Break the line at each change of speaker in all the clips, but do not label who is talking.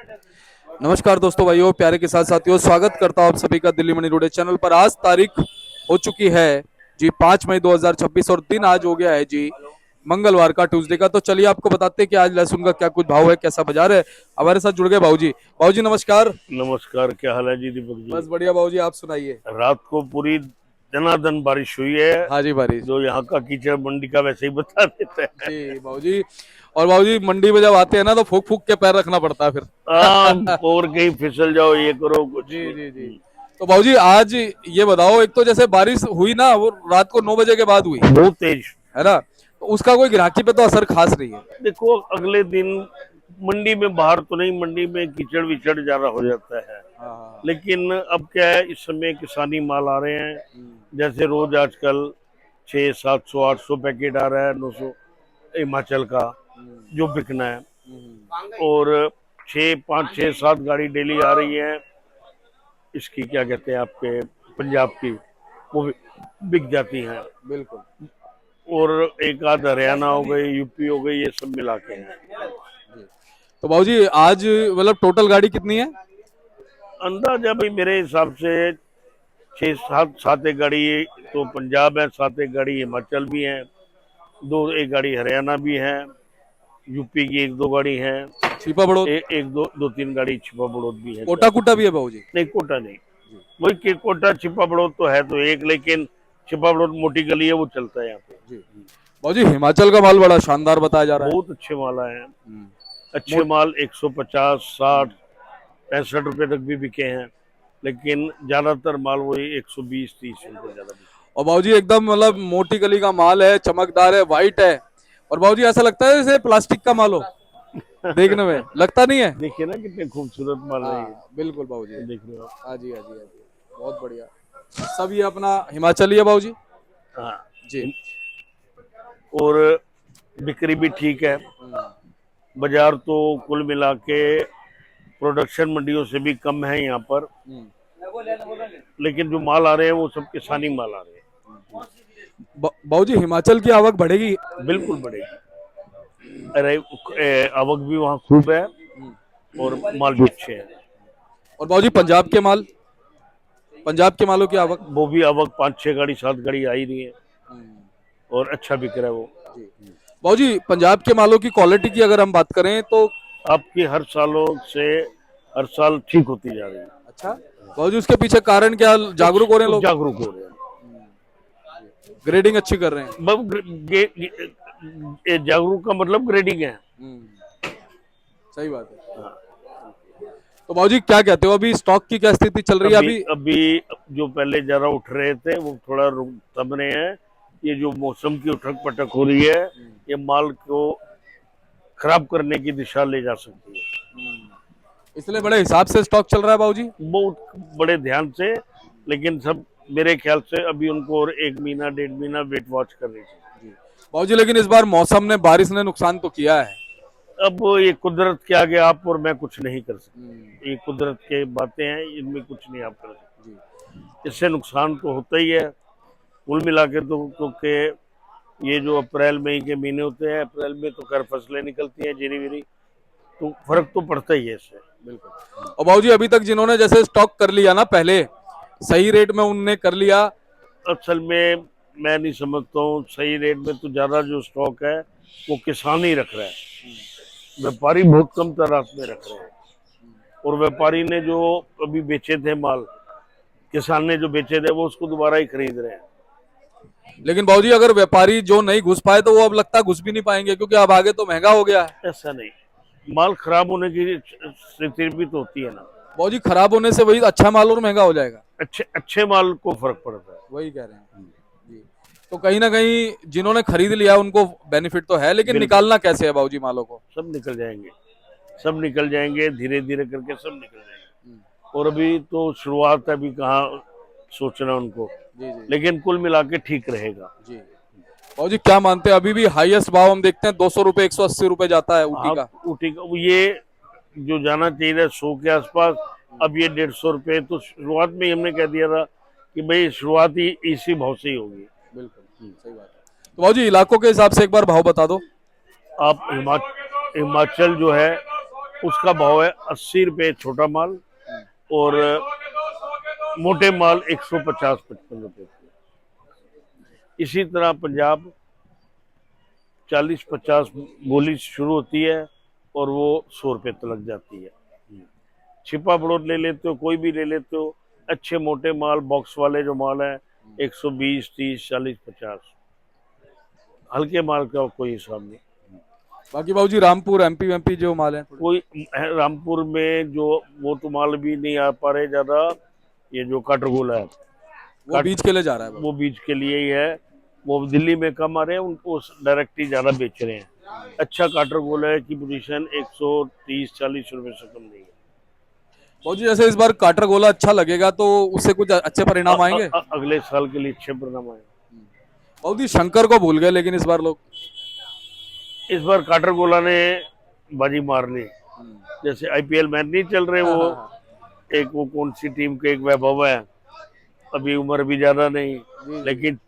नमस्कार दोस्तों, भाइयों, प्यारे के साथ साथियों, स्वागत करता हूं आप सभी का दिल्ली मनी रोडे चैनल पर। आज तारीख हो चुकी है जी 5 मई 2026 और दिन आज हो गया है जी मंगलवार का, ट्यूसडे का। तो चलिए आपको बताते हैं कि आज लहसुन का क्या कुछ भाव है, कैसा बाजार है। हमारे साथ जुड़ गए भाऊजी। भाऊजी नमस्कार।
नमस्कार। क्या हाल है जी दीपक जी?
बस बढ़िया भाऊजी, आप सुनाइए।
रात को पूरी दनादन बारिश हुई है।
हाँ जी बारिश।
जो यहाँ का कीचड़ मंडी का वैसे ही बता देता है।
जी भाऊजी। और भाऊजी मंडी में जब आते हैं ना तो फूक फूक के पैर रखना पड़ता है फिर।
और कहीं फिसल जाओ, ये करो, कुछ
जी जी जी।
नहीं।
तो भाऊजी आज ये बताओ, एक तो जैसे बारिश हुई ना वो रात को 9 बजे के बाद हुई
बहुत तेज।
है ना, तो उसका कोई ग्राहकी पे तो असर खास नहीं है।
देखो, अगले दिन मंडी में, बाहर तो नहीं, मंडी में कीचड़ विचड़ ज्यादा हो जाता है।
हाँ।
लेकिन अब क्या है, इस समय किसानी माल आ रहे हैं। जैसे रोज आजकल 600-700-800 पैकेट आ रहा है, 900 हिमाचल का जो बिकना है। और 6, 5, 6, 7 गाड़ी डेली आ रही है इसकी, क्या कहते हैं आपके, पंजाब की, वो बिक जाती हैं।
बिल्कुल।
और एक आध हरियाणा हो गई, यूपी हो गई, ये सब मिला के हैं।
तो भाऊजी आज मतलब टोटल गाड़ी कितनी है?
अंदाजा भाई मेरे हिसाब से 6, 7 एक गाड़ी तो पंजाब है, 7 एक गाड़ी हिमाचल भी है, 2 एक गाड़ी हरियाणा भी है, यूपी की 1-2 गाड़ी है,
छिपा बड़ौद।
एक दो 3 गाड़ी छिपा बड़ौद भी है।
कोटा कुटा भी है भाऊजी?
नहीं, कोटा नहीं। वही कि कोटा छिपा बड़ौद तो है तो एक, लेकिन छिपा बड़ौद मोटी गली है, वो चलता है यहाँ पे।
जी। भाऊजी हिमाचल का माल बड़ा शानदार बताया जा रहा है।
बहुत अच्छे माल आए हैं। अच्छे माल 150, 60, 65 रुपए तक भी बिके हैं। लेकिन ज्यादातर माल वही 120, 30 रुपए ज्यादा बिके।
और भाऊजी एकदम मतलब मोटी गली का माल है, चमकदार है, वाइट है। और भाऊजी ऐसा लगता है जैसे प्लास्टिक का माल हो, देखने में लगता नहीं है?
देखिए ना कितने खूबसूरत माल है ये।
हाँ बिल्कुल भाऊजी।
देख रहे हो आप?
हाँ जी हाँ जी हाँ जी, बहुत बढ़िया। सब ये अपना हिमाचली है भाऊजी?
हाँ।
जी।
और बिक्री भी ठीक है। बाजार तो कुल मिला के प्रोडक्शन मंडियों से भी कम है यहाँ पर। लेकिन जो माल आ रहे हैं वो सब किसानी माल आ रहे हैं।
भाऊजी हिमाचल की आवक बढ़ेगी?
बिल्कुल बढ़ेगी। अरे आवक भी वहाँ खूब है और माल भी अच्छे हैं।
और भाऊजी पंजाब के माल, पंजाब के मालों की आवक?
वो भी आवक 5-6 गाड़ी 7 गाड़ी आ ही रही है और अच्छा बिक रहा है वो।
भाऊजी पंजाब के मालों की क्वालिटी की अगर हम बात करें तो
आपकी हर सालों से हर साल ठीक होती जा रही है।
अच्छा। भाऊजी उसके पीछे कारण क्या, जागरूक हो रहे हैं लोग?
जागरूक हो रहे हैं।
ग्रेडिंग अच्छी कर रहे हैं।
जागरूक का मतलब ग्रेडिंग है।
सही बात है। तो भाऊजी क्या कहते हो, अभी स्टॉक की क्या स्थिति चल रही है अभी?
अभी जो पहले जरा उठ रहे थे वो थोड़ा थम रहे हैं। ये जो मौसम की उठक पटक हो रही है, ये माल को खराब करने की दिशा ले जा सकती है।
इसलिए बड़े हिसाब से स्टॉक चल रहा है भाऊजी?
बहुत बड़े ध्यान से। लेकिन सब मेरे ख्याल से अभी उनको और 1 महीना 1.5 महीना वेट वॉच करनी चाहिए।
भाऊजी लेकिन इस बार मौसम ने, बारिश ने नुकसान तो किया है।
अब ये कुदरत के आगे आप और मैं कुछ नहीं कर सकते। ये कुदरत के बातें हैं, इनमें कुछ नहीं आप कर सकते। इससे नुकसान तो होता ही है कुल मिला के। तो क्योंकि ये जो अप्रैल मई के महीने होते हैं, अप्रैल में तो खैर फसलें निकलती हैं जीरी वीरी, तो फर्क तो पड़ता ही है इससे।
बिल्कुल। और भाऊजी अभी तक जिन्होंने जैसे स्टॉक कर लिया ना पहले, सही रेट में उनने कर लिया?
असल में मैं नहीं समझता हूँ सही रेट में। तो ज्यादा जो स्टॉक है वो किसान ही रख रहा है, व्यापारी बहुत कम तादाद में रख रहे हैं। और व्यापारी ने जो अभी बेचे थे माल, किसान ने जो बेचे थे, वो उसको दोबारा ही खरीद रहे हैं।
लेकिन भाऊजी अगर व्यापारी जो नहीं घुस पाए तो वो अब लगता घुस भी नहीं पाएंगे, क्योंकि अब आगे तो महंगा हो गया है।
ऐसा नहीं, माल खराब होने की स्थिति भी तो होती है ना।
भाऊजी खराब होने से वही अच्छा माल और महंगा हो जाएगा।
अच्छे माल को फर्क पड़ता है।
वही कह रहे हैं जी। तो कहीं ना कहीं जिन्होंने खरीद लिया उनको बेनिफिट तो है, लेकिन निकालना कैसे है भाऊजी मालों को?
सब निकल जाएंगे, सब निकल जाएंगे, धीरे धीरे करके सब निकल जाएंगे। और अभी तो शुरुआत है, अभी कहाँ सोचना उनको।
जी जी।
लेकिन कुल मिला के ठीक रहेगा
जी भाऊजी क्या मानते हैं, अभी भी हाईएस्ट भाव हम देखते हैं 200 रुपए, 180 रुपए जाता है ऊटी का।
ऊटी का ये जो जाना चाहिए 100 के आसपास, अब ये 150 रुपए। तो शुरुआत में ही हमने कह दिया था कि भाई शुरुआत ही इसी भाव से ही होगी।
बिल्कुल सही बात है। तो भाऊजी इलाकों के हिसाब से एक बार भाव बता दो।
आप हिमाचल जो है उसका भाव है 80 रुपए छोटा माल, और मोटे माल 150-55 रुपए। इसी तरह पंजाब 40-50 बोली शुरू होती है और वो 100 रुपए तक लग जाती है। छिपा प्लॉट ले लेते हो, कोई भी ले लेते हो, अच्छे मोटे माल बॉक्स वाले जो माल है 120, 30, 40, 50। हल्के माल का कोई हिसाब नहीं।
बाकी बाबूजी रामपुर एमपी वेमपी जो माल है
कोई रामपुर में जो वो तो माल भी नहीं आ पा रहे ज्यादा, ये जो काटरगोला है
वो बीज के लिए जा रहा है
वो बीज के लिए ही है। वो दिल्ली में कम आ रहे हैं, उनको डायरेक्ट ही ज्यादा बेच रहे हैं। अच्छा काटरगोला की पोजीशन 130-40 रुपए से कम नहीं है।
बाबूजी। जैसे इस बार काटरगोला अच्छा लगेगा तो उससे कुछ अच्छे परिणाम आएंगे।
अगले साल के लिए अच्छे परिणाम आए।
बाबूजी शंकर को भूल गए लेकिन इस बार लोग।
इस बार काटरगोला ने बाजी मार ली। जैसे आईपीएल मैच नहीं चल रहे, वो एक वो कौन सी टीम के एक वैभव है, अभी उम्र भी ज्यादा नहीं लेकिन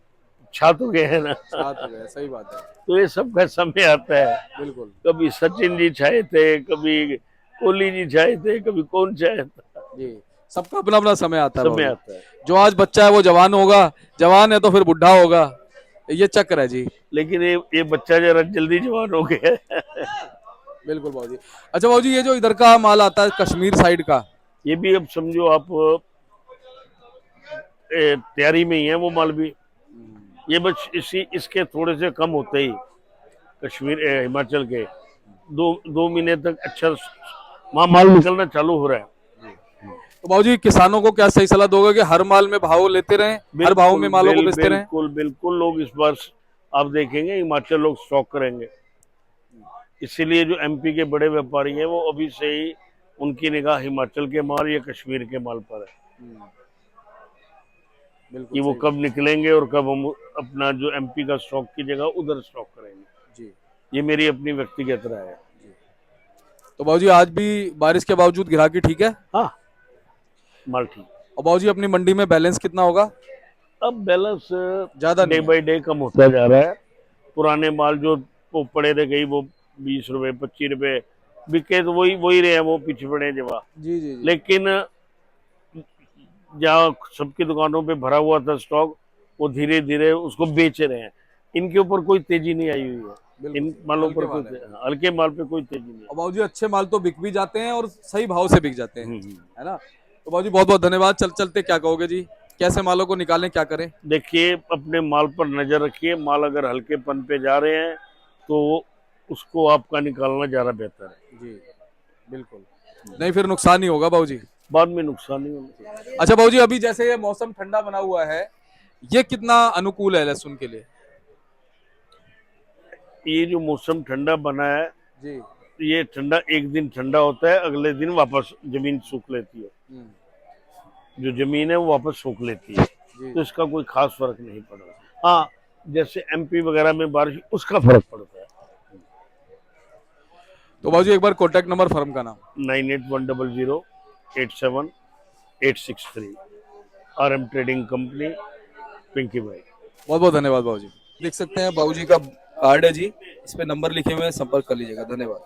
छा तो गए हैं ना।
सही बात है।
तो ये सब का समय आता है।
बिल्कुल।
कभी सचिन जी छाए थे, कभी कोहली जी छाए थे, कभी कौन छाया था।
जी सबका अपना अपना समय आता है।
समय आता है।
जो आज बच्चा है वो जवान होगा, जवान है तो फिर बुढ़ा होगा, ये चक्कर है जी।
लेकिन ये बच्चा जरा जल्दी जवान हो गया।
बिल्कुल बाबूजी। अच्छा बाबूजी ये जो इधर का माल आता है कश्मीर साइड का,
ये भी अब समझो आप तैयारी में ही है वो माल भी। ये बस इसके थोड़े से कम होते ही कश्मीर हिमाचल के 2 महीने तक अच्छा माल निकलना चालू हो रहा है।
तो बाबूजी किसानों को क्या सही सलाह दोगे कि हर माल में भाव लेते रहें, हर भाव में मालों को बेचते रहें?
बिल्कुल बिल्कुल। लोग इस बार आप देखेंगे हिमाचल लोग स्टॉक करेंगे, इसीलिए जो एमपी के बड़े व्यापारी हैं वो अभी से ही उनकी निगाह हिमाचल के माल या कश्मीर के माल पर है कि वो कब निकलेंगे और कब हम अपना जो एमपी का स्टॉक की जगह उधर स्टॉक करेंगे जी। ये मेरी अपनी व्यक्तिगत राय है।
तो बाबूजी आज भी बारिश के बावजूद गिराकी ठीक है?
हाँ माल ठीक।
और बाबूजी अपनी मंडी में बैलेंस कितना होगा?
अब बैलेंस
ज्यादा
डे बाई डे कम होता जा रहा है। पुराने माल जो वो पड़े रह गई वो 20 रुपए 25 रुपए बिके तो वही रहे हैं, वो पीछे पड़े जवा जी। लेकिन जहाँ सबकी दुकानों पे भरा हुआ था स्टॉक, वो धीरे धीरे उसको बेच रहे हैं। इनके ऊपर कोई तेजी नहीं आई हुई है। इन मालों पर कोई हल्के माल पे कोई तेजी नहीं है।
बाबूजी अच्छे माल तो बिक भी जाते हैं और सही भाव से बिक जाते हैं, है ना? तो बाबूजी बहुत बहुत धन्यवाद। चलते क्या कहोगे जी, कैसे मालों को निकालें, क्या करें?
देखिए अपने माल पर नजर रखिए। माल अगर हल्के पन पे जा रहे हैं तो उसको आपका निकालना ज्यादा बेहतर है
जी। बिल्कुल, नहीं फिर नुकसान ही होगा बाबूजी,
बाद में नुकसान नहीं होगा।
अच्छा बाबूजी अभी जैसे ये मौसम ठंडा बना हुआ है, ये कितना अनुकूल है लहसुन के लिए?
ये जो मौसम ठंडा बना है
जी,
ये ठंडा एक दिन ठंडा होता है, अगले दिन वापस जमीन सूख लेती है। जो जमीन है वो वापस सूख लेती है, तो इसका कोई खास फर्क नहीं पड़ रहा। हाँ जैसे एमपी वगैरह में बारिश उसका फर्क पड़ता है।
तो बाबूजी एक बार कॉन्टैक्ट नंबर फर्म का नाम?
9810087863 RM ट्रेडिंग कंपनी, पिंकी भाई।
बहुत बहुत धन्यवाद बाबूजी। देख सकते हैं बाबूजी का कार्ड है जी, इस पे नंबर लिखे हुए हैं, संपर्क कर लीजिएगा। धन्यवाद।